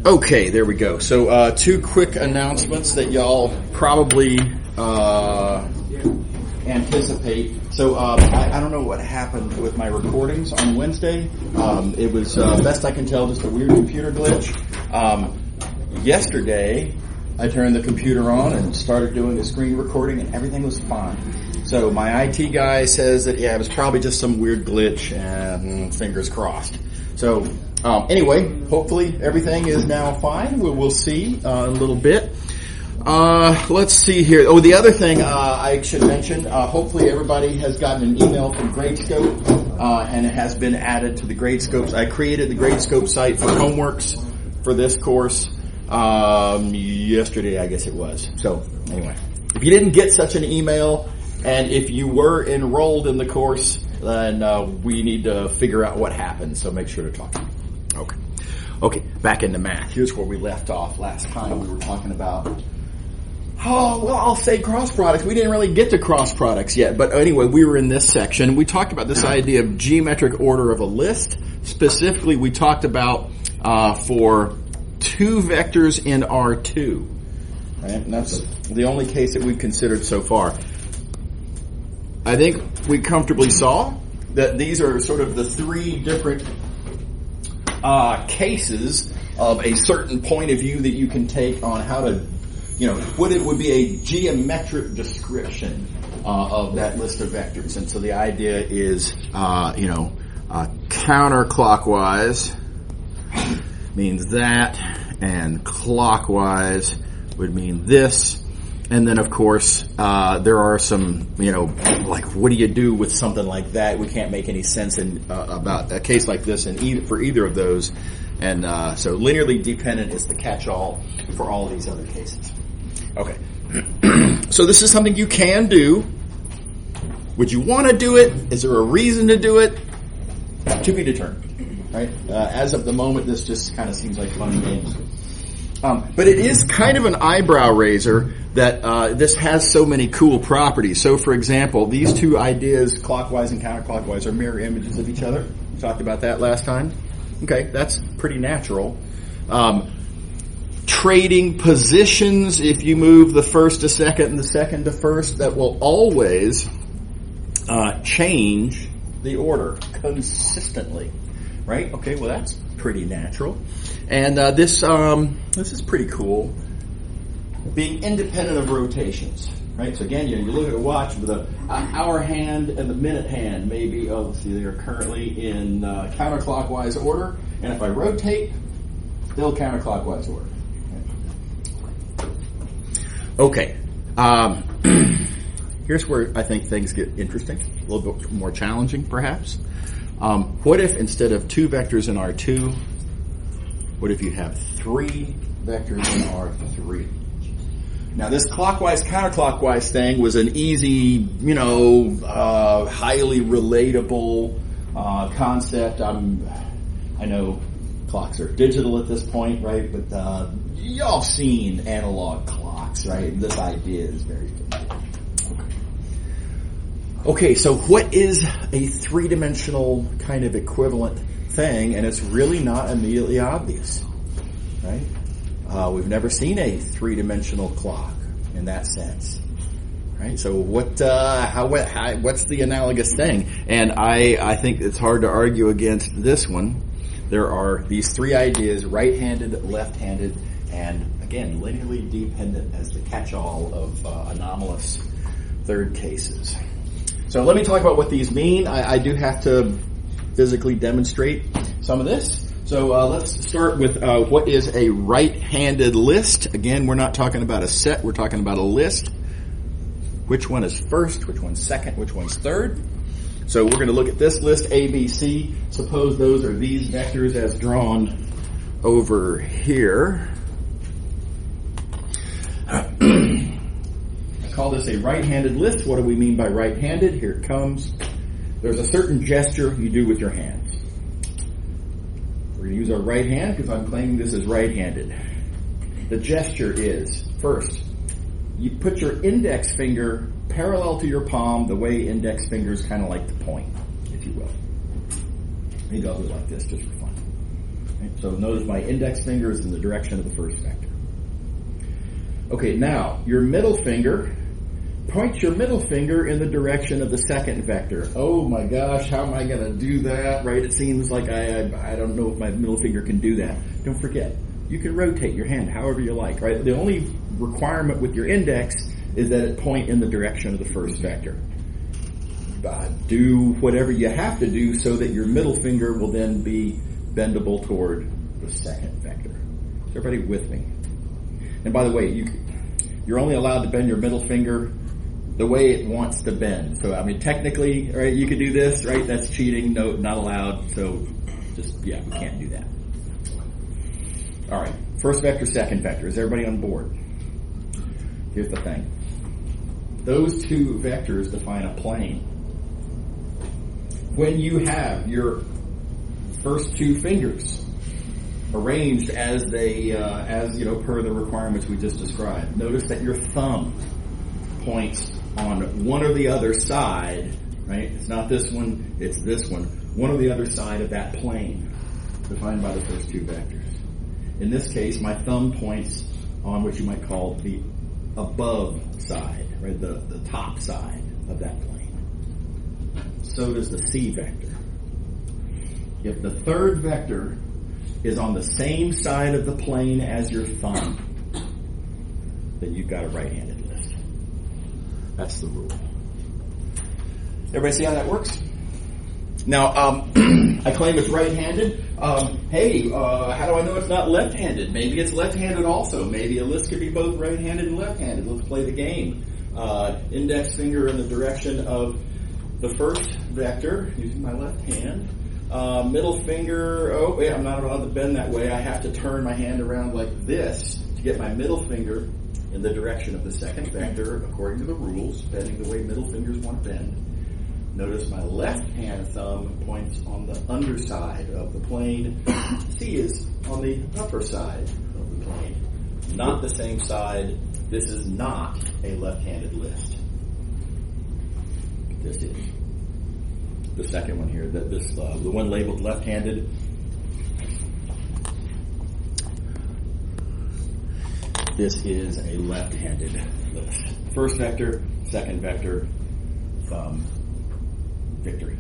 Okay, there we go. So two quick announcements that y'all probably anticipate. So I don't know what happened with my recordings on Wednesday. It was, best I can tell, just a weird computer glitch. Yesterday, I turned the computer on and started doing a screen recording, and everything was fine. So my IT guy says that, yeah, it was probably just some weird glitch, and fingers crossed. So anyway, hopefully everything is now fine. We'll see in a little bit. Let's see here. Oh, the other thing I should mention, hopefully everybody has gotten an email from Gradescope, and it has been added to the Gradescopes. I created the Gradescope site for homeworks for this course yesterday, I guess it was. So anyway, if you didn't get such an email, and if you were enrolled in the course, then we need to figure out what happened, so make sure to talk to me. Okay, back into math. Here's where we left off last time. We were talking about, I'll say cross products. We didn't really get to cross products yet, but anyway, we were in this section. We talked about this idea of geometric order of a list. Specifically, we talked about for two vectors in R2. Right? And that's the only case that we've considered so far. I think we comfortably saw that these are sort of the three different cases of a certain point of view that you can take on how to, what it would be a geometric description of that list of vectors. And so the idea is, counterclockwise means that, and clockwise would mean this. And then, of course, there are some, like, what do you do with something like that? We can't make any sense about a case like this for either of those. And so linearly dependent is the catch-all for all of these other cases. Okay. So this is something you can do. Would you want to do it? Is there a reason to do it? To be determined. Right? As of the moment, this just kind of seems like fun and games. But it is kind of an eyebrow raiser that this has so many cool properties. So, for example, these two ideas, clockwise and counterclockwise, are mirror images of each other. We talked about that last time. Okay, that's pretty natural. Trading positions, if you move the first to second and the second to first, that will always change the order consistently. Right? Okay, well, that's pretty natural. And this is pretty cool. Being independent of rotations, right? So again, you look at a watch with the hour hand and the minute hand. Maybe, let's see, they are currently in counterclockwise order, and if I rotate, still counterclockwise order. Okay. Here's where I think things get interesting, a little bit more challenging, perhaps. What if instead of two vectors in R2, what if you have three vectors in R3? Now, this clockwise-counterclockwise thing was an easy, highly relatable concept. I know clocks are digital at this point, right? But y'all seen analog clocks, right? This idea is very familiar. Okay, so what is a three-dimensional kind of equivalent thing? And it's really not immediately obvious, right? We've never seen a three-dimensional clock in that sense, right? So what's the analogous thing? And I think it's hard to argue against this one. There are these three ideas: right-handed, left-handed, and again, linearly dependent as the catch-all of anomalous third cases. So let me talk about what these mean. I do have to physically demonstrate some of this. So let's start with what is a right-handed list. Again, we're not talking about a set. We're talking about a list. Which one is first? Which one's second? Which one's third? So we're going to look at this list, A, B, C. Suppose those are these vectors as drawn over here. Call this a right-handed list. What do we mean by right-handed? Here it comes. There's a certain gesture you do with your hands. We're going to use our right hand because I'm claiming this is right-handed. The gesture is, first, you put your index finger parallel to your palm the way index fingers kind of like to point, if you will. Maybe I'll do it like this just for fun. Right? So notice my index finger is in the direction of the first vector. Okay, now your middle finger, point your middle finger in the direction of the second vector. Oh my gosh, how am I going to do that? Right? It seems like I don't know if my middle finger can do that. Don't forget, you can rotate your hand however you like, right? The only requirement with your index is that it point in the direction of the first vector. Do whatever you have to do so that your middle finger will then be bendable toward the second vector. Is everybody with me? And by the way, you're only allowed to bend your middle finger the way it wants to bend. So, I mean, technically, right, you could do this, right? That's cheating. No, not allowed. So, we can't do that. All right. First vector, second vector. Is everybody on board? Here's the thing. Those two vectors define a plane. When you have your first two fingers arranged as they, per the requirements we just described, notice that your thumb points on one or the other side, right? It's not this one, it's this one. One or the other side of that plane defined by the first two vectors. In this case, my thumb points on what you might call the above side, right? The top side of that plane. So does the C vector. If the third vector is on the same side of the plane as your thumb, then you've got a right-handed list. That's the rule. Everybody see how that works? Now, I claim it's right-handed. How do I know it's not left-handed? Maybe it's left-handed also. Maybe a list could be both right-handed and left-handed. Let's play the game. Index finger in the direction of the first vector, using my left hand. Middle finger, I'm not allowed to bend that way. I have to turn my hand around like this to get my middle finger in the direction of the second vector, according to the rules, bending the way middle fingers want to bend. Notice my left hand thumb points on the underside of the plane. C is on the upper side of the plane. Not the same side. This is not a left-handed list. This is the second one here. The one labeled left-handed. This is a left-handed list. First vector, second vector, thumb, victory.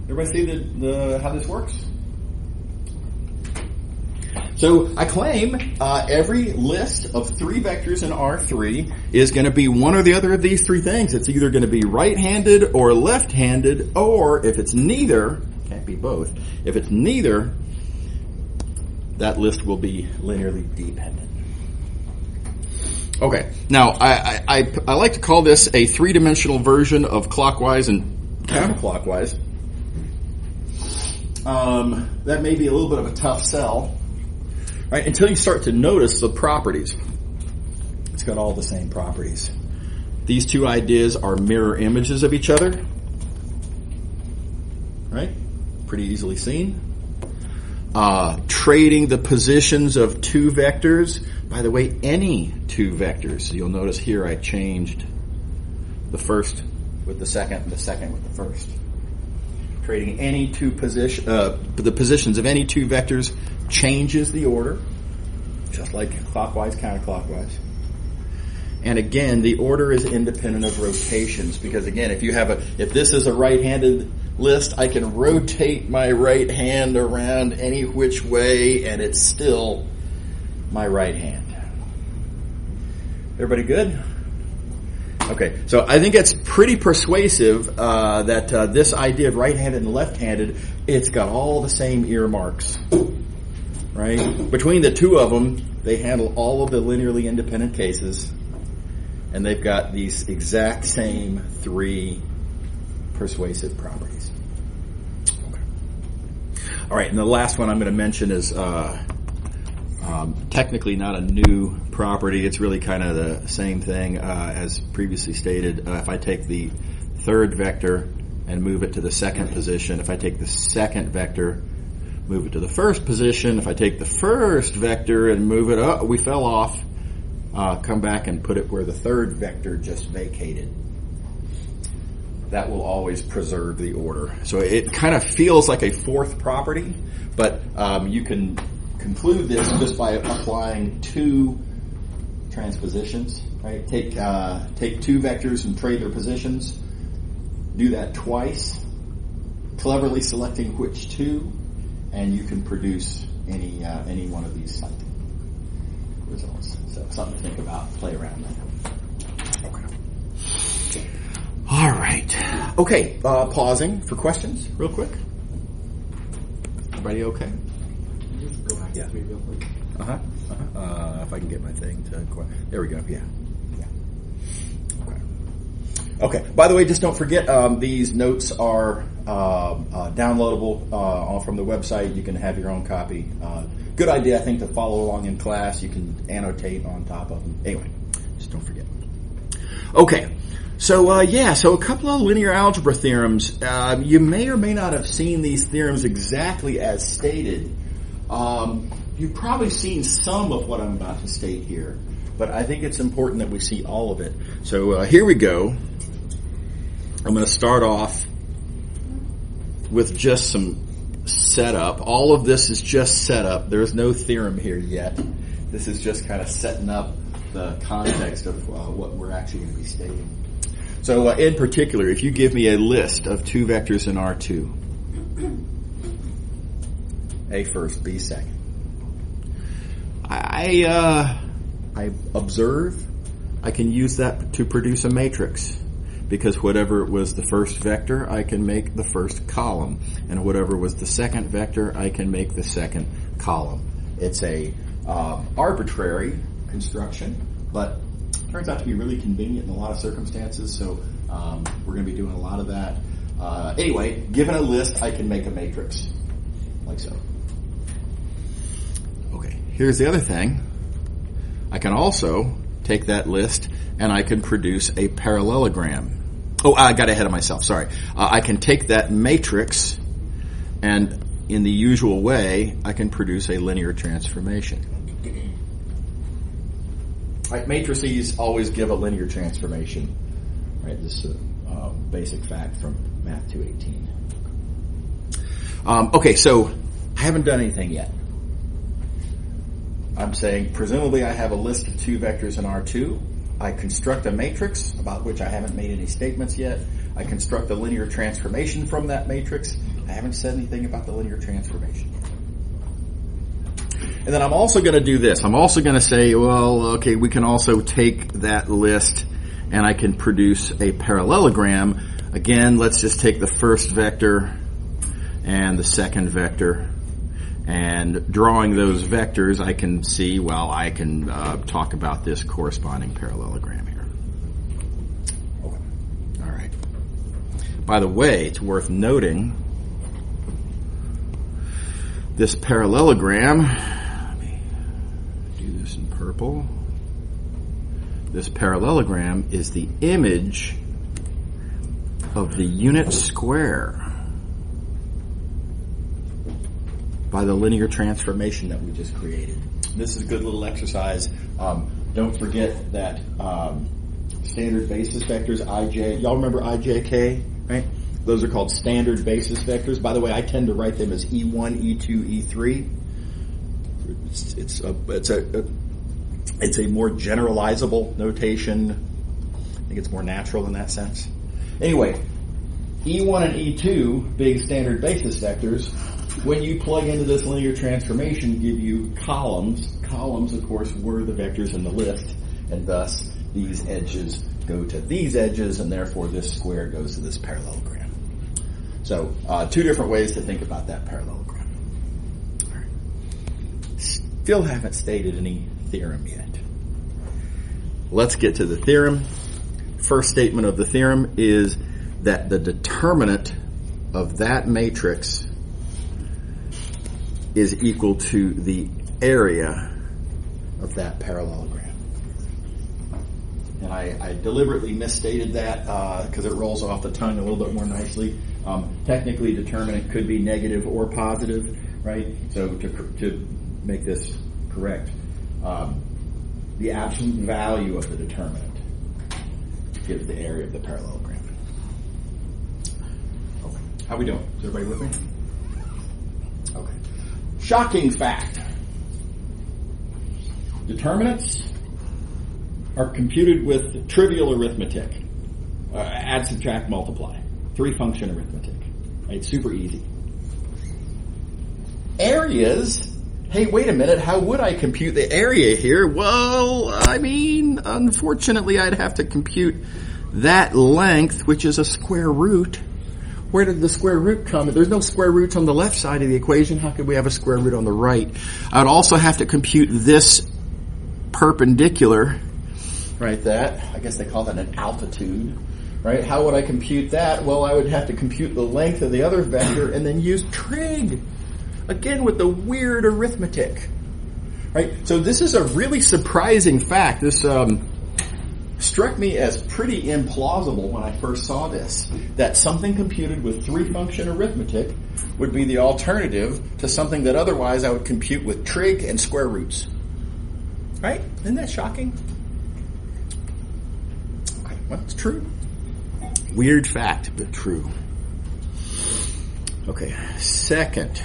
Everybody see how this works? So I claim every list of three vectors in R3 is going to be one or the other of these three things. It's either going to be right-handed or left-handed, or if it's neither, can't be both, if it's neither, that list will be linearly dependent. Okay, now I like to call this a three-dimensional version of clockwise and counterclockwise. That may be a little bit of a tough sell. Right, until you start to notice the properties. It's got all the same properties. These two ideas are mirror images of each other. Right? Pretty easily seen. Trading the positions of two vectors. By the way, any two vectors. You'll notice here I changed the first with the second with the first. Trading any two the positions of any two vectors changes the order, just like clockwise, counterclockwise. And again, the order is independent of rotations, because again, if this is a right-handed list, I can rotate my right hand around any which way, and it's still my right hand. Everybody good? Okay, so I think it's pretty persuasive that this idea of right-handed and left-handed, it's got all the same earmarks, right? Between the two of them, they handle all of the linearly independent cases, and they've got these exact same three persuasive properties. Okay. All right, and the last one I'm going to mention is technically not a new property. It's really kind of the same thing as previously stated. If I take the third vector and move it to the second position, if I take the second vector, move it to the first position, if I take the first vector and move it we fell off, come back and put it where the third vector just vacated. that will always preserve the order. So it kind of feels like a fourth property, but you can conclude this just by applying two transpositions. Right? Take two vectors and trade their positions. Do that twice, cleverly selecting which two, and you can produce any one of these results. So something to think about. Play around with. Okay. All right. Okay. Pausing for questions, real quick. Everybody okay? Just go back to me real quick. If I can get my thing to. There we go. Yeah. Okay. By the way, just don't forget, these notes are downloadable from the website. You can have your own copy. Good idea, I think, to follow along in class. You can annotate on top of them. Anyway, just don't forget. Okay. So a couple of linear algebra theorems. You may or may not have seen these theorems exactly as stated. You've probably seen some of what I'm about to state here, but I think it's important that we see all of it. So here we go. I'm going to start off with just some setup. All of this is just setup. There's no theorem here yet. This is just kind of setting up the context of what we're actually going to be stating. So in particular, if you give me a list of two vectors in R2, A first, B second, I observe I can use that to produce a matrix. Because whatever was the first vector, I can make the first column. And whatever was the second vector, I can make the second column. It's a arbitrary construction, but turns out to be really convenient in a lot of circumstances, so we're going to be doing a lot of that. Anyway, given a list, I can make a matrix, like so. Okay, here's the other thing. I can also take that list and I can produce a parallelogram. Oh, I got ahead of myself, sorry. I can take that matrix and in the usual way, I can produce a linear transformation. Right, matrices always give a linear transformation. Right, this is a basic fact from Math219. Okay, so I haven't done anything yet. I'm saying presumably I have a list of two vectors in R2. I construct a matrix about which I haven't made any statements yet. I construct a linear transformation from that matrix. I haven't said anything about the linear transformation. And then I'm also going to do this. I'm also going to say, well, okay, we can also take that list and I can produce a parallelogram. Again, let's just take the first vector and the second vector. And drawing those vectors, I can see, well, I can talk about this corresponding parallelogram here. Okay. All right. By the way, it's worth noting this parallelogram, let me do this in purple. This parallelogram is the image of the unit square by the linear transformation that we just created. This is a good little exercise. Don't forget that standard basis vectors, IJ, y'all remember IJK, right? Those are called standard basis vectors. By the way, I tend to write them as E1, E2, E3. It's a more generalizable notation. I think it's more natural in that sense. Anyway, E1 and E2 being standard basis vectors, when you plug into this linear transformation, give you columns. Columns, of course, were the vectors in the list, and thus these edges go to these edges, and therefore this square goes to this parallelogram. So, two different ways to think about that parallelogram. All right. Still haven't stated any theorem yet. Let's get to the theorem. First statement of the theorem is that the determinant of that matrix is equal to the area of that parallelogram. And I deliberately misstated that because it rolls off the tongue a little bit more nicely. Technically, determinant could be negative or positive, right? So to make this correct, the absolute value of the determinant gives the area of the parallelogram. How we doing? Is everybody with me? Okay. Shocking fact. Determinants are computed with trivial arithmetic. Add, subtract, multiply. 3-function arithmetic. It's super easy. Areas. Hey, wait a minute. How would I compute the area here? Well, I mean, unfortunately, I'd have to compute that length, which is a square root. Where did the square root come? If there's no square roots on the left side of the equation, how could we have a square root on the right? I would also have to compute this perpendicular, right? That, I guess they call that an altitude, right? How would I compute that? Well, I would have to compute the length of the other vector and then use trig. Again, with the weird arithmetic, right? So this is a really surprising fact. This struck me as pretty implausible when I first saw this, that something computed with 3-function arithmetic would be the alternative to something that otherwise I would compute with trig and square roots. Right? Isn't that shocking? Okay, well, it's true. Weird fact, but true. Okay, second.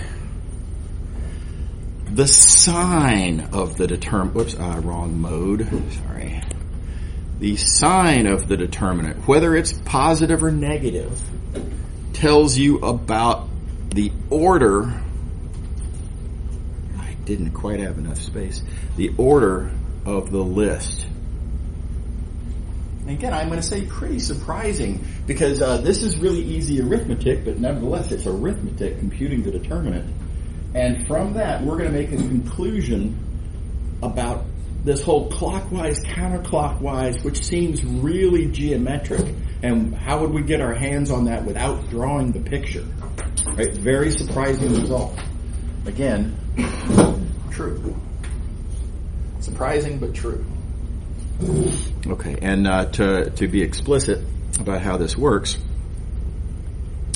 The sign of the determinant, wrong mode, sorry. The sign of the determinant, whether it's positive or negative, tells you about the order. I didn't quite have enough space. The order of the list. And again, I'm going to say pretty surprising because this is really easy arithmetic, but nevertheless it's arithmetic computing the determinant. And from that, we're going to make a conclusion about this whole clockwise, counterclockwise, which seems really geometric. And how would we get our hands on that without drawing the picture? Right? Very surprising result. Again, true. Surprising, but true. Okay, and to be explicit about how this works,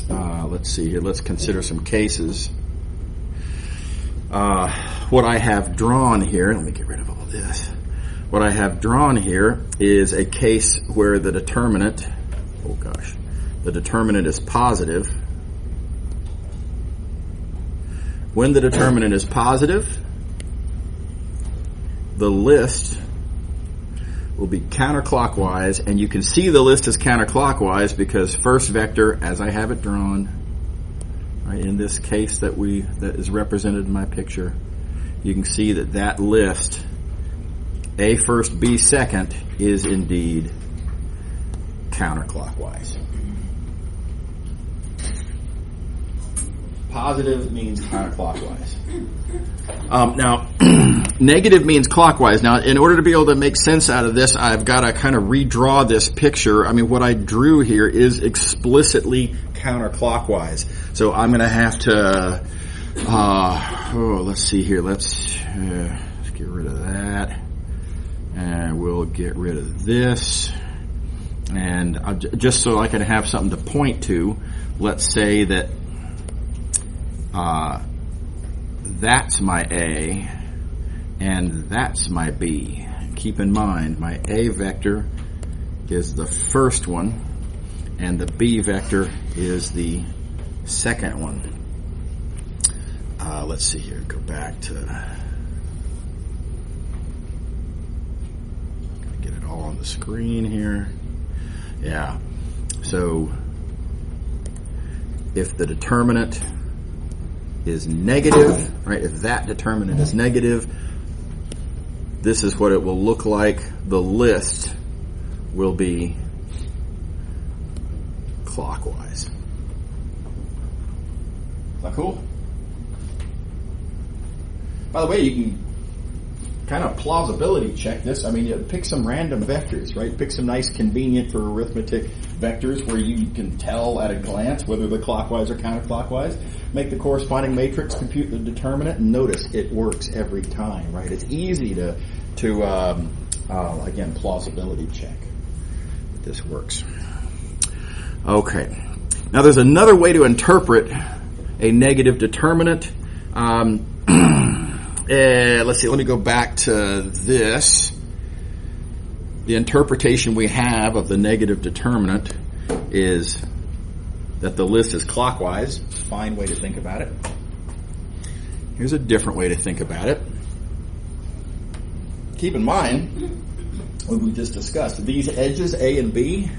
let's see here. Let's consider some cases. What I have drawn here, let me get rid of all this. What I have drawn here is a case where the determinant, the determinant is positive. When the determinant is positive, the list will be counterclockwise, and you can see the list is counterclockwise because first vector, as I have it drawn, right, in this case that is represented in my picture, you can see that list, A first, B second, is indeed counterclockwise. Positive means counterclockwise. Now, negative means clockwise. Now, in order to be able to make sense out of this, I've got to kind of redraw this picture. I mean, what I drew here is explicitly counterclockwise. So I'm going to have to, let's see here. Let's get rid of that. And we'll get rid of this. And just so I can have something to point to, let's say that that's my A and that's my B. Keep in mind, my A vector is the first one and the B vector is the second one. Let's see here. Go back to... get it all on the screen here. Yeah. So if the determinant is negative, right? If that determinant is negative, this is what it will look like. The list will be clockwise. Is that cool? By the way, you can kind of plausibility check this. I mean, you pick some random vectors, right? Pick some nice, convenient for arithmetic vectors where you can tell at a glance whether they're clockwise or counterclockwise. Make the corresponding matrix, compute the determinant, and notice it works every time, right? It's easy to again, plausibility check that this works. Okay. Now there's another way to interpret a negative determinant. Let's see, let me go back to this. The interpretation we have of the negative determinant is that the list is clockwise. Fine way to think about it. Here's a different way to think about it. Keep in mind, what we just discussed, these edges A and B,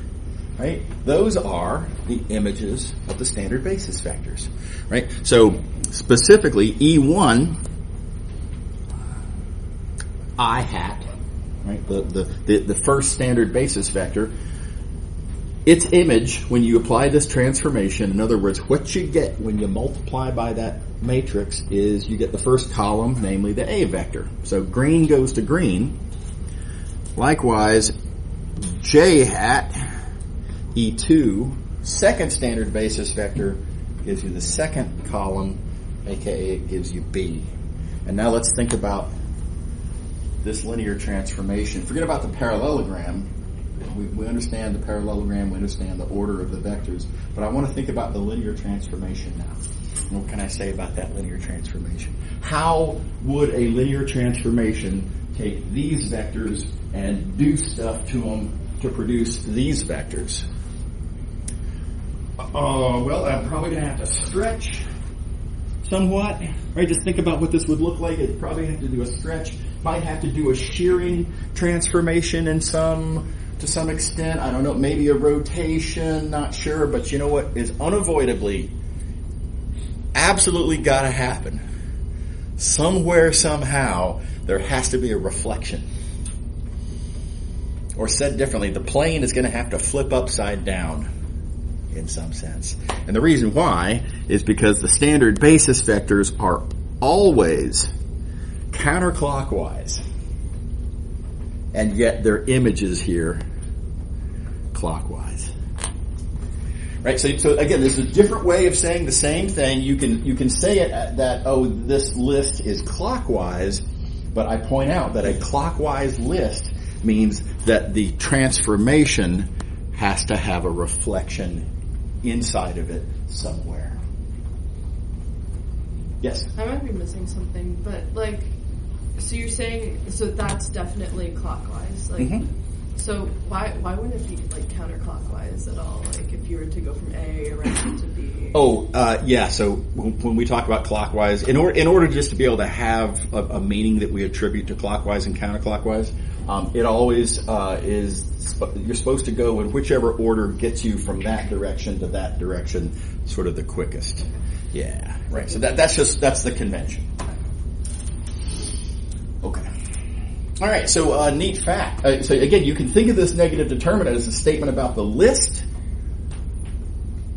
right? Those are the images of the standard basis vectors, right? So specifically, E1, I hat, right? The first standard basis vector, its image, when you apply this transformation, in other words, what you get when you multiply by that matrix is you get the first column, namely the A vector. So green goes to green. Likewise, J hat, E2, second standard basis vector, gives you the second column, aka it gives you B. And now let's think about this linear transformation. Forget about the parallelogram. We understand the parallelogram, we understand the order of the vectors, but I want to think about the linear transformation now. What can I say about that linear transformation? How would a linear transformation take these vectors and do stuff to them to produce these vectors? Well, I'm probably going to have to stretch somewhat, right? Just think about what this would look like. I'd probably have to do a stretch. Might have to do a shearing transformation to some extent. I don't know, maybe a rotation, not sure, but you know what is unavoidably, absolutely got to happen. Somewhere, somehow, there has to be a reflection. Or said differently, the plane is going to have to flip upside down in some sense. And the reason why is because the standard basis vectors are always counterclockwise. And yet their images here clockwise. Right? So again, there's a different way of saying the same thing. You can say it that, oh, this list is clockwise, but I point out that a clockwise list means that the transformation has to have a reflection inside of it somewhere. Yes? I might be missing something, but so you're saying, so that's definitely clockwise, So why wouldn't it be counterclockwise at all? If you were to go from A around to B. Yeah. So when we talk about clockwise, in order just to be able to have a meaning that we attribute to clockwise and counterclockwise, it always is. You're supposed to go in whichever order gets you from that direction to that direction, sort of the quickest. Yeah. Right. So that's the convention. Okay. All right, so neat fact. So again, you can think of this negative determinant as a statement about the list.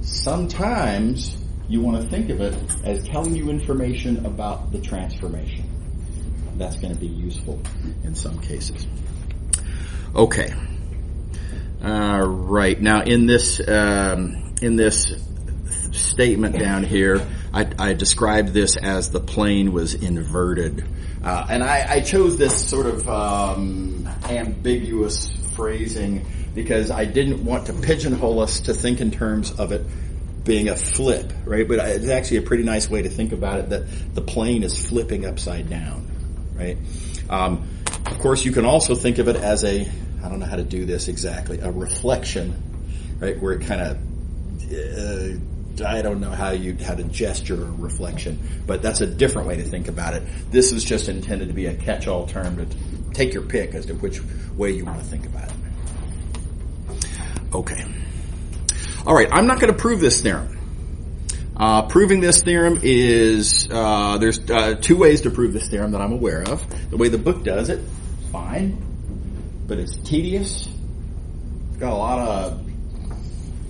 Sometimes you want to think of it as telling you information about the transformation. That's going to be useful in some cases. Okay. Right. Now in this statement down here, I described this as the plane was inverted. And I chose this sort of ambiguous phrasing because I didn't want to pigeonhole us to think in terms of it being a flip, right? But it's actually a pretty nice way to think about it, that the plane is flipping upside down, right? Of course, you can also think of it as I don't know how to do this exactly, a reflection, right? Where it kind of, I don't know how to gesture a reflection, but that's a different way to think about it. This is just intended to be a catch-all term to take your pick as to which way you want to think about it. Okay. All right, I'm not going to prove this theorem. Proving this theorem is, there's two ways to prove this theorem that I'm aware of. The way the book does it, fine, but it's tedious. It's got a lot of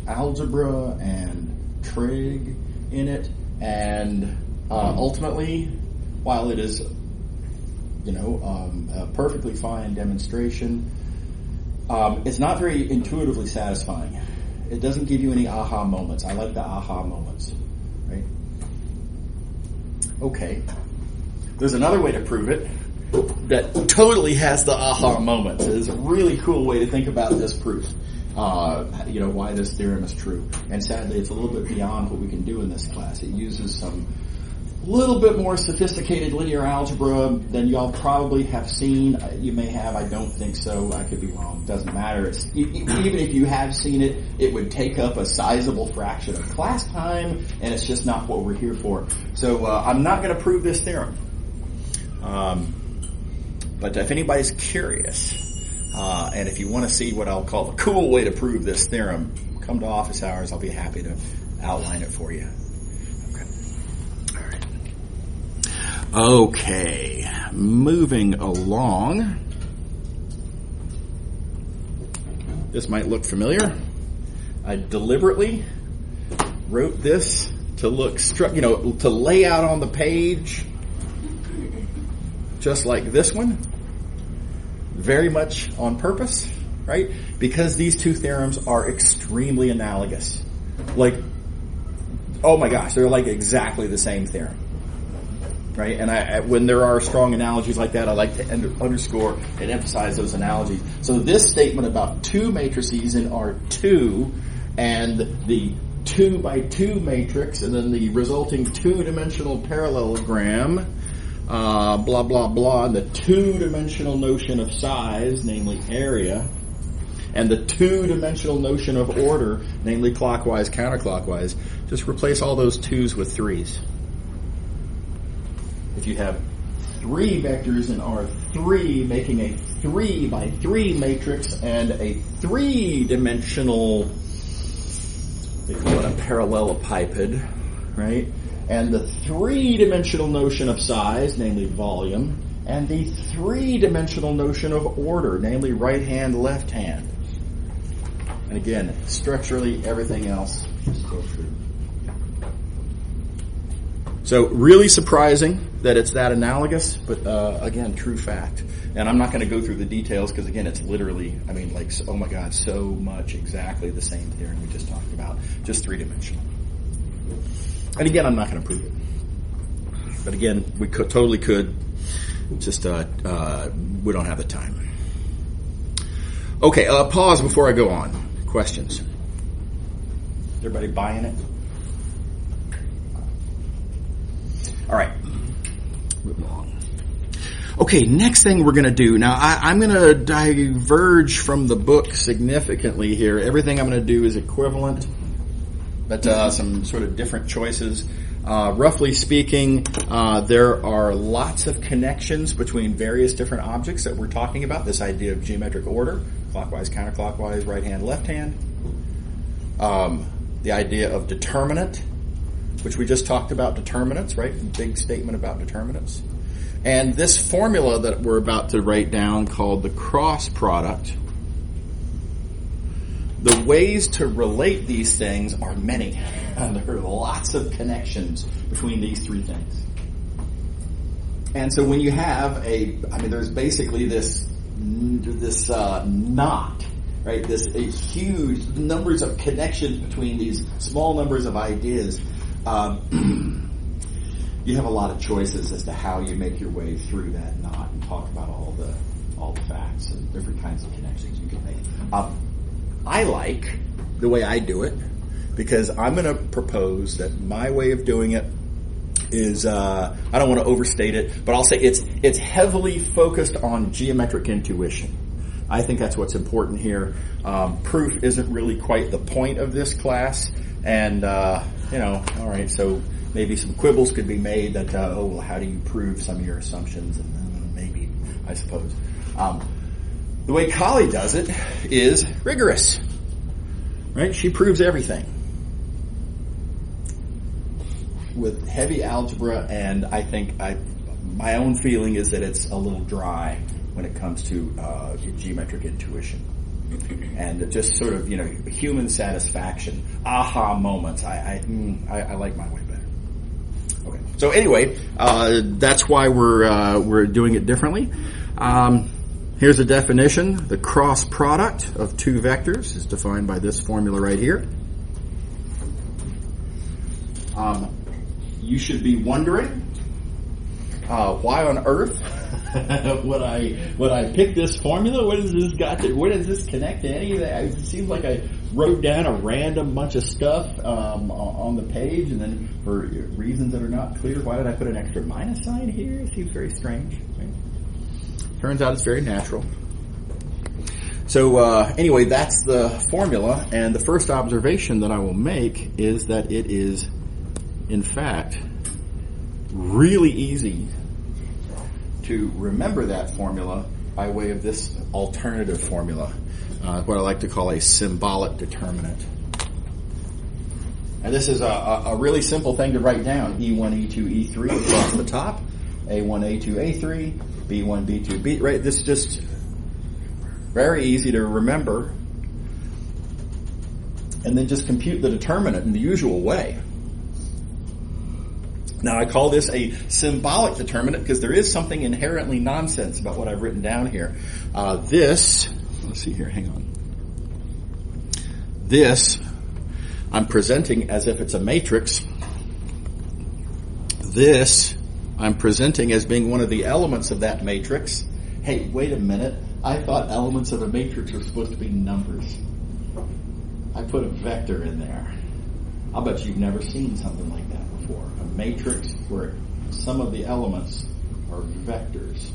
algebra and trig in it, and ultimately, while it is, a perfectly fine demonstration, it's not very intuitively satisfying. It doesn't give you any aha moments. I like the aha moments, right? Okay. There's another way to prove it that totally has the aha moments. It is a really cool way to think about this proof. Why this theorem is true. And sadly, it's a little bit beyond what we can do in this class. It uses some little bit more sophisticated linear algebra than y'all probably have seen. You may have, I don't think so. I could be wrong. Doesn't matter. Even if you have seen it, it would take up a sizable fraction of class time, and it's just not what we're here for. So I'm not going to prove this theorem. But if anybody's curious, and if you want to see what I'll call the cool way to prove this theorem, come to office hours. I'll be happy to outline it for you. Okay, moving along. This might look familiar. I deliberately wrote this to look, to lay out on the page, just like this one. Very much on purpose, right? Because these two theorems are extremely analogous. Like, oh my gosh, they're like exactly the same theorem. Right, and when there are strong analogies like that, I like to underscore and emphasize those analogies. So this statement about two matrices in R2 and the 2 by 2 matrix and then the resulting two-dimensional parallelogram, blah, blah, blah, and the two-dimensional notion of size, namely area, and the two-dimensional notion of order, namely clockwise, counterclockwise, just replace all those 2's with 3's. If you have 3 vectors in R3 making a 3 by 3 matrix and a 3-dimensional, they call it a parallelepiped, right? And the 3-dimensional notion of size, namely volume, and the 3-dimensional notion of order, namely right hand, left hand. And again, structurally, everything else is still true. So really surprising that it's that analogous, but again, true fact. And I'm not going to go through the details because again, it's literally, oh my God, so much exactly the same theorem we just talked about, just 3-dimensional. And again, I'm not going to prove it. But again, we totally could, just we don't have the time. Okay, pause before I go on. Questions? Everybody buying it? All right. Move along. Okay, next thing we're going to do. Now, I'm going to diverge from the book significantly here. Everything I'm going to do is equivalent, but some sort of different choices. Roughly speaking, there are lots of connections between various different objects that we're talking about. This idea of geometric order, clockwise, counterclockwise, right hand, left hand. The idea of determinant, which we just talked about determinants, right? Big statement about determinants. And this formula that we're about to write down called the cross product. The ways to relate these things are many. And there are lots of connections between these three things. And so when you have there's basically this knot, right? This huge numbers of connections between these small numbers of ideas. You have a lot of choices as to how you make your way through that knot and talk about all the facts and different kinds of connections you can make. I like the way I do it because I'm going to propose that my way of doing it is I don't want to overstate it, but I'll say it's heavily focused on geometric intuition. I think that's what's important here. Proof isn't really quite the point of this class, and all right, so maybe some quibbles could be made that how do you prove some of your assumptions? And maybe, I suppose. The way Kali does it is rigorous, right? She proves everything with heavy algebra, and I think my own feeling is that it's a little dry when it comes to geometric intuition and just sort of human satisfaction, aha moments. I like my way better. Okay, so anyway, that's why we're doing it differently. Here's a definition. The cross product of two vectors is defined by this formula right here. You should be wondering why on earth would I pick this formula? What does this connect to any of that? It seems like I wrote down a random bunch of stuff on the page, and then for reasons that are not clear, why did I put an extra minus sign here? It seems very strange. Right? Turns out it's very natural. So anyway, that's the formula, and the first observation that I will make is that it is, in fact, really easy to remember that formula by way of this alternative formula, what I like to call a symbolic determinant. And this is a really simple thing to write down. E1, E2, E3 across the top, A1, A2, A3, B1, B2, B, right? This is just very easy to remember. And then just compute the determinant in the usual way. Now, I call this a symbolic determinant because there is something inherently nonsense about what I've written down here. Let's see here, hang on. This, I'm presenting as if it's a matrix. This, I'm presenting as being one of the elements of that matrix. Hey, wait a minute. I thought elements of a matrix were supposed to be numbers. I put a vector in there. I'll bet you've never seen something like that before. A matrix where some of the elements are vectors.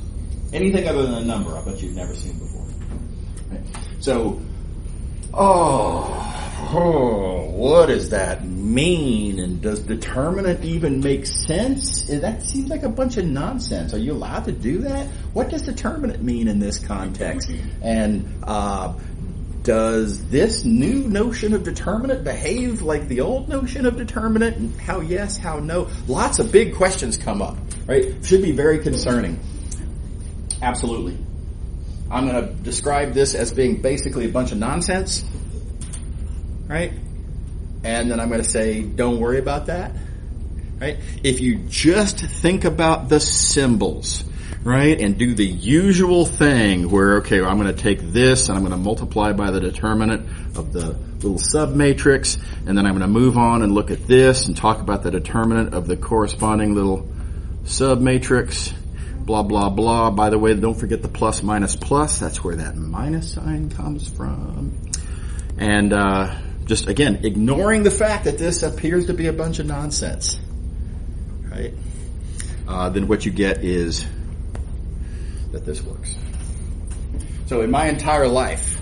Anything other than a number, I bet you've never seen before. Right? So, what does that mean? And does determinant even make sense? That seems like a bunch of nonsense. Are you allowed to do that? What does determinant mean in this context? And does this new notion of determinant behave like the old notion of determinant? And how yes, how no? Lots of big questions come up, right? Should be very concerning. Absolutely. I'm going to describe this as being basically a bunch of nonsense, right? And then I'm going to say, don't worry about that, right? If you just think about the symbols, right, and do the usual thing where, okay, well, I'm going to take this and I'm going to multiply by the determinant of the little submatrix, and then I'm going to move on and look at this and talk about the determinant of the corresponding little submatrix, blah, blah, blah. By the way, don't forget the plus, minus, plus. That's where that minus sign comes from. And just, again, ignoring the fact that this appears to be a bunch of nonsense, right? Then what you get is that this works. So in my entire life,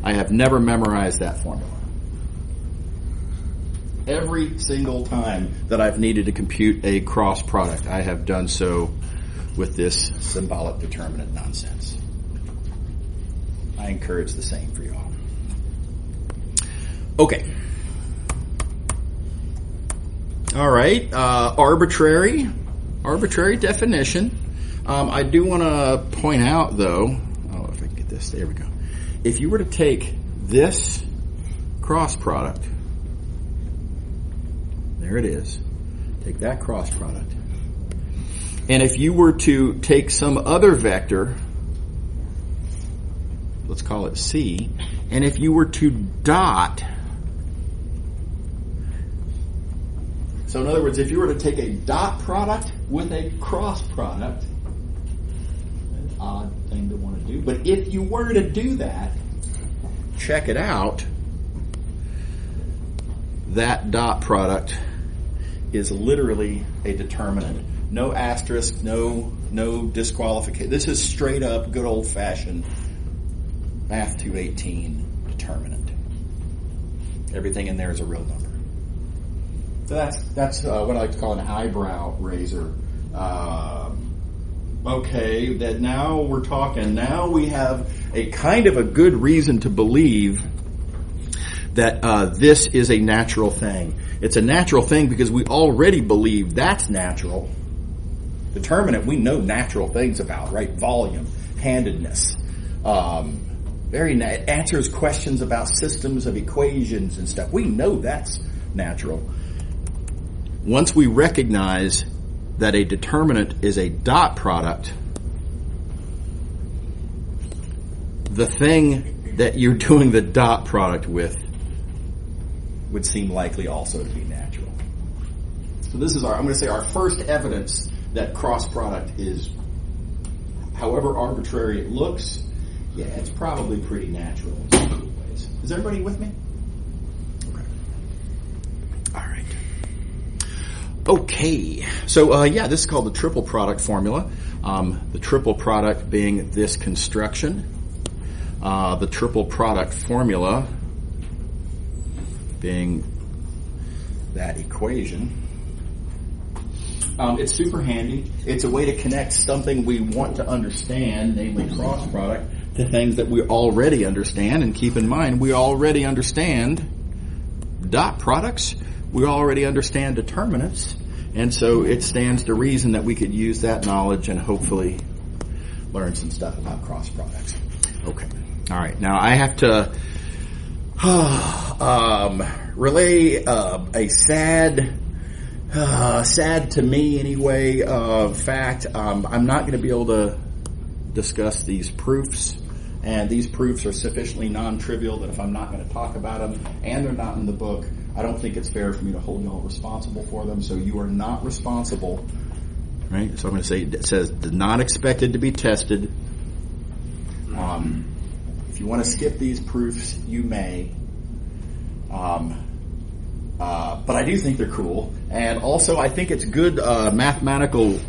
I have never memorized that formula. Every single time that I've needed to compute a cross product, I have done so with this symbolic determinant nonsense. I encourage the same for you all. Okay. All right. Arbitrary definition. I do want to point out, though, if I can get this, there we go. If you were to take this cross product, there it is, take that cross product, and if you were to take some other vector, let's call it C, and if you were to dot, so in other words, if you were to take a dot product with a cross product, odd thing to want to do. But if you were to do that, check it out. That dot product is literally a determinant. No asterisk, no disqualification. This is straight up good old fashioned Math219 determinant. Everything in there is a real number. So that's what I like to call an eyebrow raiser. Okay, that now we're talking. Now we have a kind of a good reason to believe that this is a natural thing. It's a natural thing because we already believe that's natural. Determinant, we know natural things about, right? Volume, handedness. It answers questions about systems of equations and stuff. We know that's natural. Once we recognize that a determinant is a dot product, the thing that you're doing the dot product with would seem likely also to be natural. So this is I'm going to say our first evidence that cross product is, however arbitrary it looks, yeah, it's probably pretty natural in some ways. Is everybody with me? Okay, so this is called the triple product formula. The triple product being this construction. The triple product formula being that equation. It's super handy. It's a way to connect something we want to understand, namely cross product, to things that we already understand. And keep in mind, we already understand dot products. We already understand determinants. And so it stands to reason that we could use that knowledge and hopefully learn some stuff about cross products. Okay. All right. Now I have to relay a sad to me anyway, fact. I'm not going to be able to discuss these proofs, and these proofs are sufficiently non-trivial that if I'm not going to talk about them, and they're not in the book, I don't think it's fair for me to hold y'all responsible for them. So you are not responsible, right? So I'm going to say, it says, not expected to be tested. If you want to skip these proofs, you may. But I do think they're cool. And also, I think it's good mathematical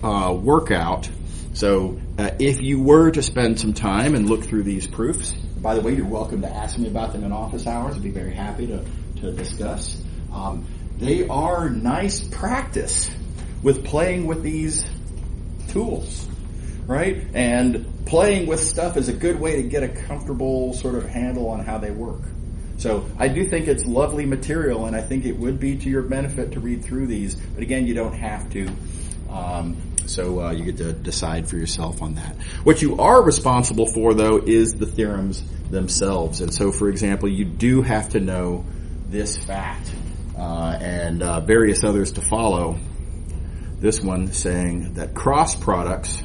workout. So if you were to spend some time and look through these proofs, by the way, you're welcome to ask me about them in office hours. I'd be very happy to discuss. They are nice practice with playing with these tools, right? And playing with stuff is a good way to get a comfortable sort of handle on how they work. So I do think it's lovely material, and I think it would be to your benefit to read through these. But again, you don't have to. So you get to decide for yourself on that. What you are responsible for, though, is the theorems themselves. And so, for example, you do have to know this fact and various others to follow. This one saying that cross products,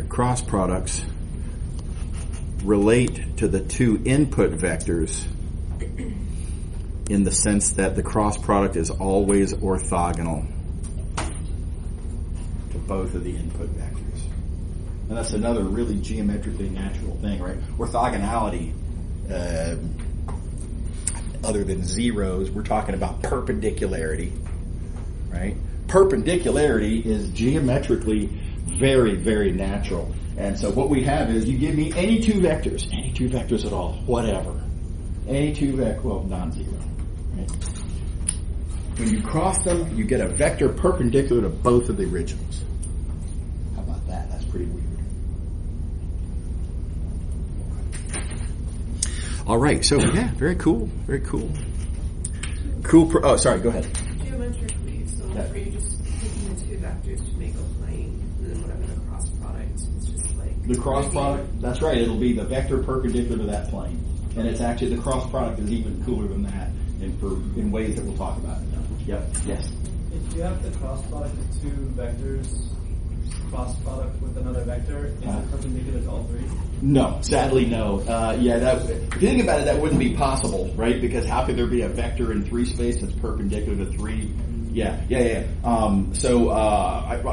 cross products relate to the two input vectors in the sense that the cross product is always orthogonal to both of the input vectors. And that's another really geometrically natural thing, right? Orthogonality, other than zeros, we're talking about perpendicularity, right? Perpendicularity is geometrically very, very natural. And so what we have is you give me any two vectors at all, whatever. Any two vectors, non-zero. Right? When you cross them, you get a vector perpendicular to both of the originals. How about that? That's pretty weird. All right, so yeah, very cool, very cool. Cool. Sorry, go ahead. Geometrically, so are you just taking the two vectors to make a plane, and then whatever the cross product is just like the cross product? That's right. It'll be the vector perpendicular to that plane, and it's actually the cross product is even cooler than that, in ways that we'll talk about. Yep. Yes. If you have the cross product of two vectors, cross product with another vector, is it perpendicular to all three? No, sadly no. If you think about it, that wouldn't be possible, right? Because how could there be a vector in 3 space that's perpendicular to 3? Yeah. I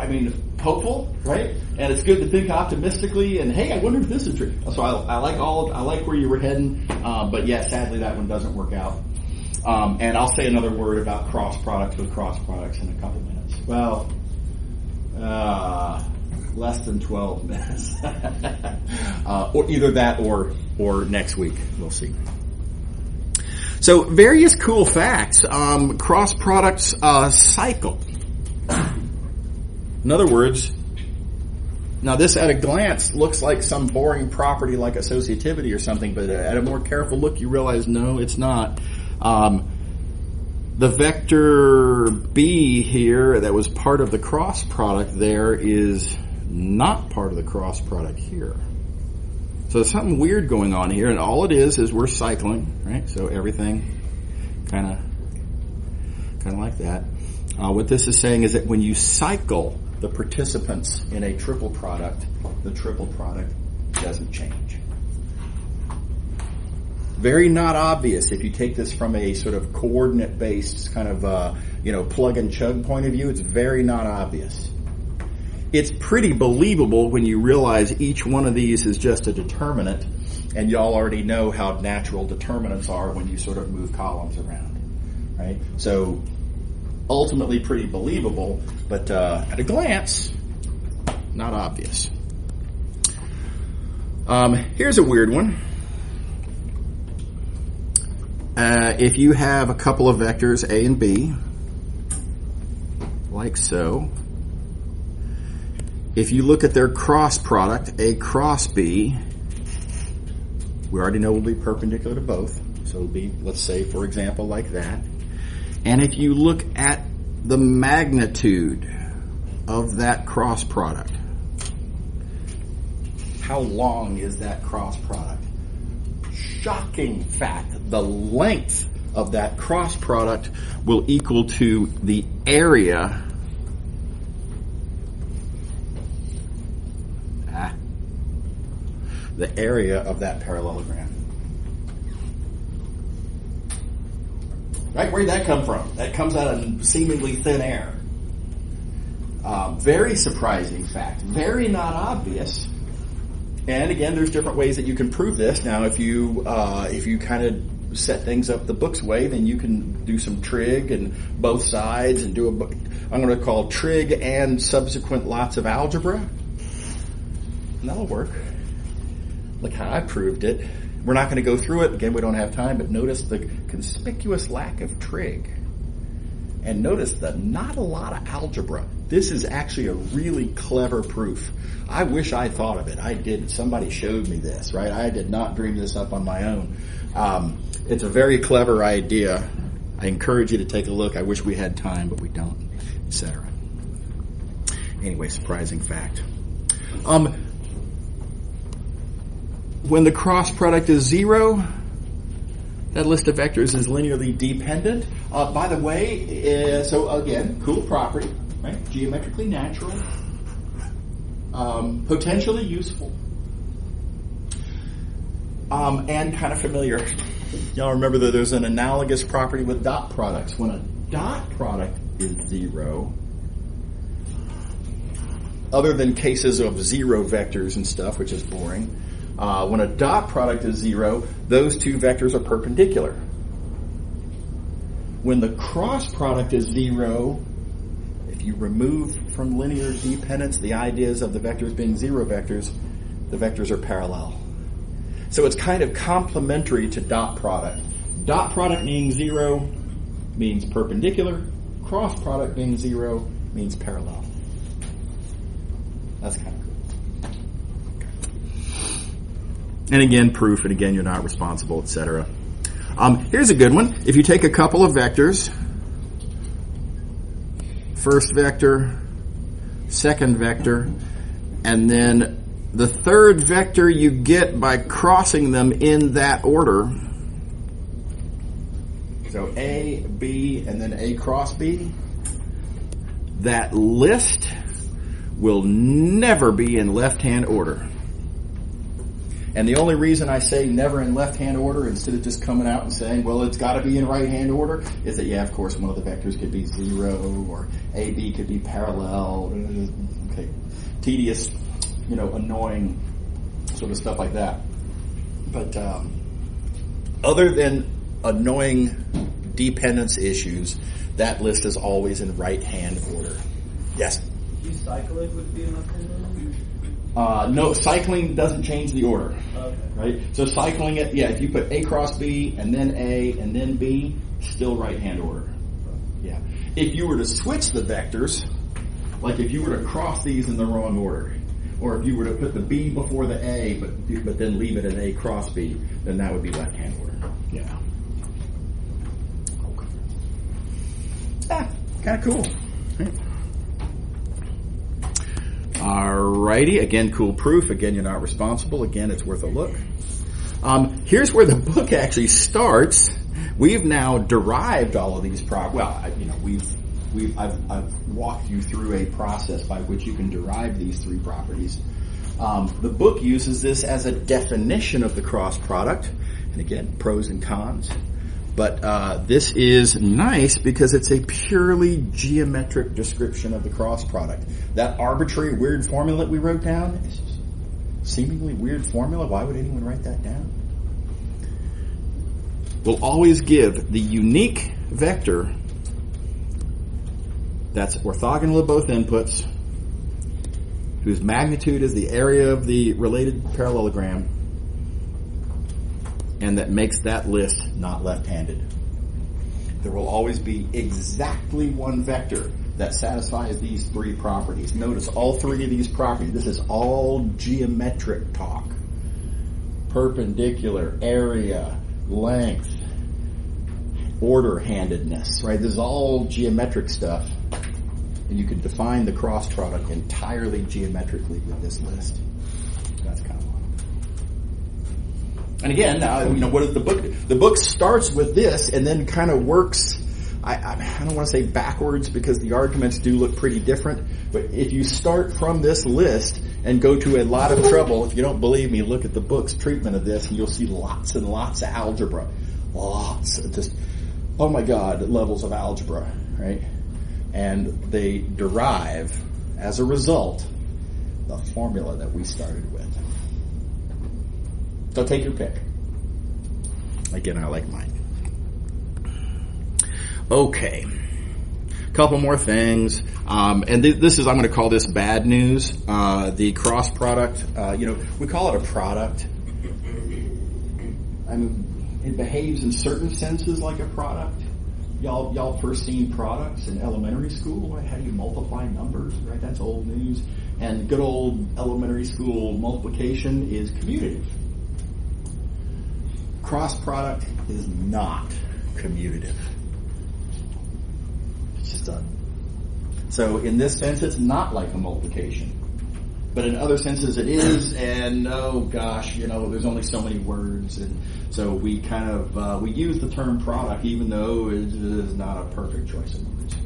mean, hopeful, right? And it's good to think optimistically. And hey, I wonder if this is true. So I like where you were heading. But yeah, sadly that one doesn't work out. And I'll say another word about cross products with cross products in a couple minutes. Well, less than 12 minutes. Or either that or next week. We'll see. So various cool facts. Cross products cycle. In other words, now this at a glance looks like some boring property like associativity or something, but at a more careful look you realize no, it's not. The vector B here that was part of the cross product there is not part of the cross product here. So there's something weird going on here, and all it is we're cycling, right? So everything kind of like that. What this is saying is that when you cycle the participants in a triple product, the triple product doesn't change. Very not obvious if you take this from a sort of coordinate-based kind of, plug and chug point of view. It's very not obvious. It's pretty believable when you realize each one of these is just a determinant, and y'all already know how natural determinants are when you sort of move columns around. right? So ultimately pretty believable, but at a glance, not obvious. Here's a weird one. If you have a couple of vectors, A and B, like so, if you look at their cross product, A cross B, we already know will be perpendicular to both. So it'll be, let's say, for example, like that. And if you look at the magnitude of that cross product, how long is that cross product? Shocking fact, the length of that cross product will equal to the area of that parallelogram. Right? Where did that come from? That comes out of seemingly thin air. Very surprising fact. Very not obvious. And again, there's different ways that you can prove this. Now, if you kind of set things up the book's way, then you can do some trig and both sides and do a book. I'm going to call trig and subsequent lots of algebra. And that'll work. Look how I proved it. We're not going to go through it. Again, we don't have time, but notice the conspicuous lack of trig. And notice the not a lot of algebra. This is actually a really clever proof. I wish I thought of it. I didn't. Somebody showed me this, right? I did not dream this up on my own. It's a very clever idea. I encourage you to take a look. I wish we had time, but we don't, etc. Anyway, surprising fact. When the cross product is 0, that list of vectors is linearly dependent. By the way, so again, cool property, right? Geometrically natural, potentially useful, and kind of familiar. Y'all remember that there's an analogous property with dot products. When a dot product is 0, other than cases of 0 vectors and stuff, which is boring, when a dot product is 0, those two vectors are perpendicular. When the cross product is 0, if you remove from linear dependence the ideas of the vectors being 0 vectors, the vectors are parallel. So it's kind of complementary to dot product. Dot product being 0 means perpendicular. Cross product being 0 means parallel. That's kind of cool. And again, proof, and again, you're not responsible, etc. Here's a good one. If you take a couple of vectors, first vector, second vector, and then the third vector you get by crossing them in that order. So A, B, and then A cross B. That list will never be in left-hand order. And the only reason I say never in left-hand order instead of just coming out and saying, well, it's got to be in right-hand order, is that, yeah, of course, one of the vectors could be 0 or AB could be parallel. Okay, tedious, annoying sort of stuff like that. But other than annoying dependence issues, that list is always in right-hand order. Yes? You cycle it would be in left-hand order? No, cycling doesn't change the order. Okay. Right? So cycling it, yeah, if you put A cross B and then A and then B, still right-hand order. Yeah. If you were to switch the vectors, like if you were to cross these in the wrong order, or if you were to put the B before the A but then leave it at A cross B, then that would be left-hand order. Yeah. Okay. Kind of cool. Right. Alrighty, again, cool proof. Again, you're not responsible. Again, it's worth a look. Here's where the book actually starts. We've now derived all of these I've walked you through a process by which you can derive these 3 properties. The book uses this as a definition of the cross product, and again, pros and cons. But this is nice because it's a purely geometric description of the cross product. That arbitrary weird formula that we wrote down, is seemingly weird formula, why would anyone write that down? We'll always give the unique vector that's orthogonal to both inputs, whose magnitude is the area of the related parallelogram, and that makes that list not left-handed. There will always be exactly one vector that satisfies these three properties. Notice all three of these properties. This is all geometric talk. Perpendicular, area, length, order-handedness, right? This is all geometric stuff. And you could define the cross product entirely geometrically with this list. That's kind of fun. And again, what is the book? The book starts with this and then kind of works, I don't want to say backwards because the arguments do look pretty different, but if you start from this list and go to a lot of trouble, if you don't believe me, look at the book's treatment of this and you'll see lots and lots of algebra. Lots of just, oh my God, levels of algebra, right? And they derive, as a result, the formula that we started with. So take your pick. Again, I like mine. Okay. Couple more things. And this is, I'm going to call this bad news. The cross product, we call it a product. I mean, it behaves in certain senses like a product. Y'all first seen products in elementary school, right? How do you multiply numbers, right? That's old news. And good old elementary school multiplication is commutative. Cross product is not commutative. It's just done. So in this sense, it's not like a multiplication. But in other senses it is, and oh gosh, there's only so many words, and so we kind of, we use the term product even though it is not a perfect choice of words.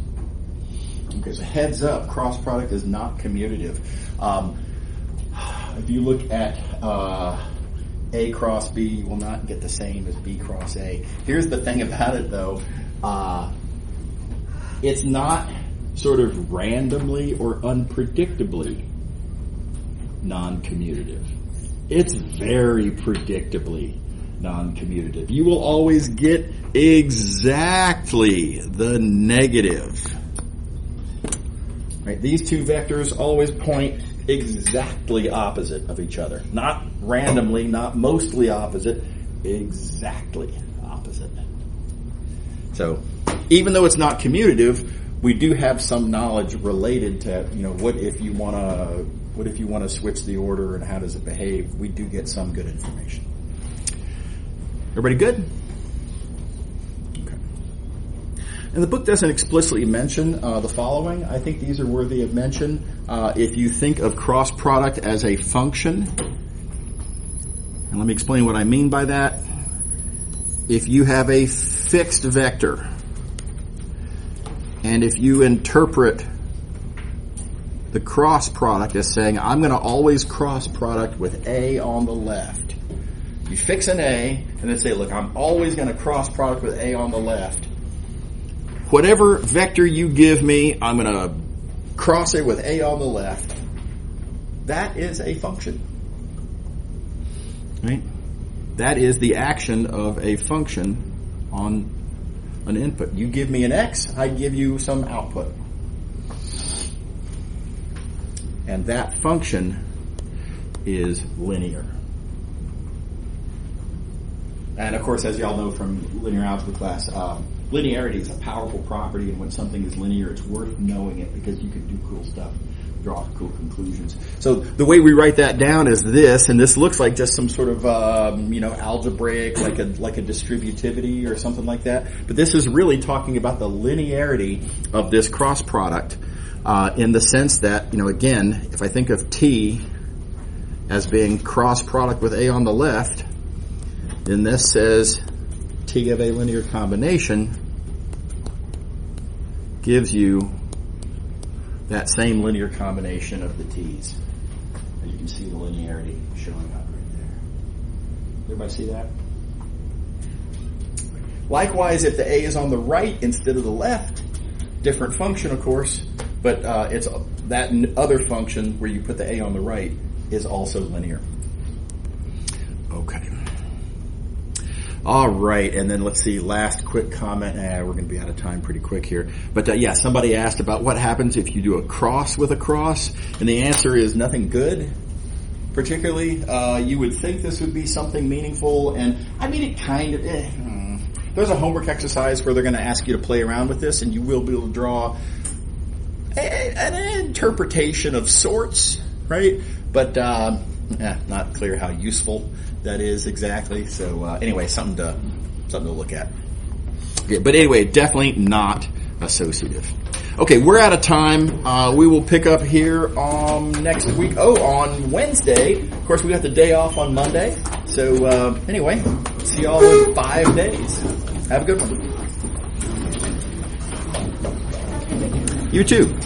Okay, so heads up, cross product is not commutative. If you look at A cross B, you will not get the same as B cross A. Here's the thing about it though, it's not sort of randomly or unpredictably non-commutative. It's very predictably non-commutative. You will always get exactly the negative. Right? These two vectors always point exactly opposite of each other. Not randomly, not mostly opposite, exactly opposite. So, even though it's not commutative, we do have some knowledge related to, what if you want to switch the order and how does it behave? We do get some good information. Everybody good? Okay. And the book doesn't explicitly mention the following. I think these are worthy of mention. If you think of cross product as a function, and let me explain what I mean by that. If you have a fixed vector, and if you interpret the cross product as saying, I'm going to always cross product with A on the left. You fix an A, and then say, look, I'm always going to cross product with A on the left. Whatever vector you give me, I'm going to cross it with A on the left. That is a function. Right? That is the action of a function on an input. You give me an X, I give you some output. And that function is linear. And of course, as y'all know from linear algebra class, linearity is a powerful property, and when something is linear, it's worth knowing it because you can do cool stuff, draw cool conclusions. So the way we write that down is this, and this looks like just some sort of algebraic, like a distributivity or something like that. But this is really talking about the linearity of this cross product. In the sense that, again, if I think of T as being cross product with A on the left, then this says T of a linear combination gives you that same linear combination of the T's. And you can see the linearity showing up right there. Everybody see that? Likewise, if the A is on the right instead of the left, different function, of course, but it's that other function where you put the A on the right is also linear. Okay. All right, and then let's see, last quick comment. We're going to be out of time pretty quick here. But yeah, somebody asked about what happens if you do a cross with a cross, and the answer is nothing good, particularly. You would think this would be something meaningful, and I mean, it kind of... There's a homework exercise where they're going to ask you to play around with this, and you will be able to draw an interpretation of sorts, right? But not clear how useful that is exactly. So anyway, something to look at. Okay, but anyway, definitely not associative. Okay, we're out of time. We will pick up here next week. On Wednesday. Of course, we got the day off on Monday. So anyway, see y'all in 5 days. Have a good one. You too.